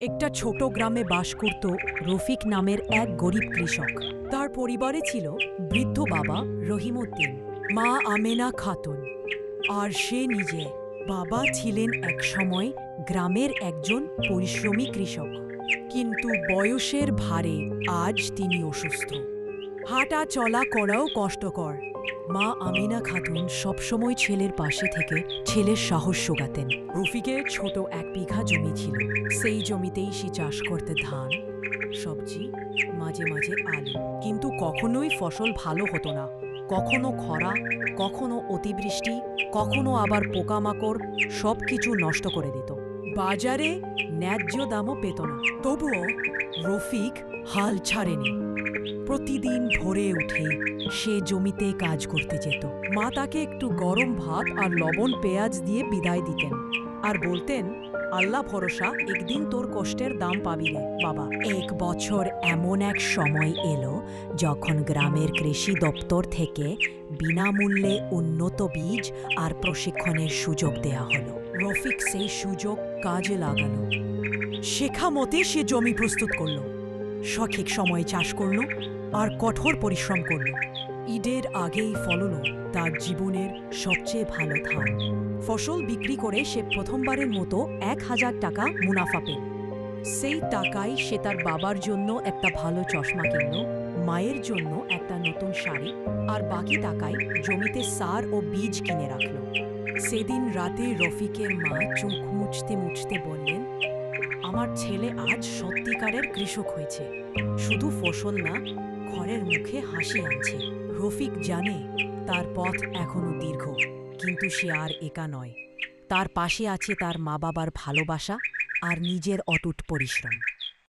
একটা ছোট গ্রামে বাস করত রফিক নামের এক গরিব কৃষক। তার পরিবারে ছিল বৃদ্ধ বাবা রহিমউদ্দিন, মা আমেনা খাতুন আর সে নিজে। বাবা ছিলেন একসময় গ্রামের একজন পরিশ্রমী কৃষক, কিন্তু বয়সের ভারে আজ তিনি অসুস্থ। হাঁটা চলা করাও কষ্টকর। মা আমিনা খাতুন সবসময় ছেলের পাশে থেকে ছেলের সাহস জোগাতেন। রফিকের ছোট 1 বিঘা জমি ছিল। সেই জমিতেই সে চাষ করতে ধান, সবজি, মাঝে মাঝে আলু। কিন্তু কখনোই ফসল ভালো হতো না। কখনো খরা, কখনো অতিবৃষ্টি, কখনো আবার পোকামাকড় সবকিছু নষ্ট করে দিত। বাজারে ন্যায্য দামও পেত না। তবুও রফিক হাল ছাড়েনি। প্রতিদিন ভোরে উঠে সে জমিতে কাজ করতে যেত। মা তাকে একটু গরম ভাত আর লবণ পেঁয়াজ দিয়ে বিদায় দিতেন আর বলতেন, আল্লাহ ভরসা, একদিন তোর কষ্টের দাম পাবি রে বাবা। 1 বছর এমন এক সময় এলো যখন গ্রামের কৃষি দপ্তর থেকে বিনামূল্যে উন্নত বীজ আর প্রশিক্ষণের সুযোগ দেয়া হলো। রফিক সেই সুযোগ কাজে লাগালো। শেখা মতে সে জমি প্রস্তুত করলো, সঠিক সময়ে চাষ করলো আর কঠোর পরিশ্রম করল। ঈদের আগেই ফলল তার জীবনের সবচেয়ে ভালো ধান। ফসল বিক্রি করে সে প্রথমবারের মতো 1000 টাকা মুনাফা পেল। সেই টাকায় সে তার বাবার জন্য একটা ভালো চশমা কিনল, মায়ের জন্য একটা নতুন শাড়ি, আর বাকি টাকায় জমিতে সার ও বীজ কিনে রাখল। সেদিন রাতে রফিকের মা চোখ মুছতে মুছতে বললেন, আমার ছেলে আজ সত্যিকারের কৃষক হয়েছে। শুধু ফসল না, ঘরের মুখে হাসি আনছে। রফিক জানে তার পথ এখনো দীর্ঘ, কিন্তু সে আর একা নয়। তার পাশে আছে তার মা বাবার ভালোবাসা আর নিজের অটুট পরিশ্রম।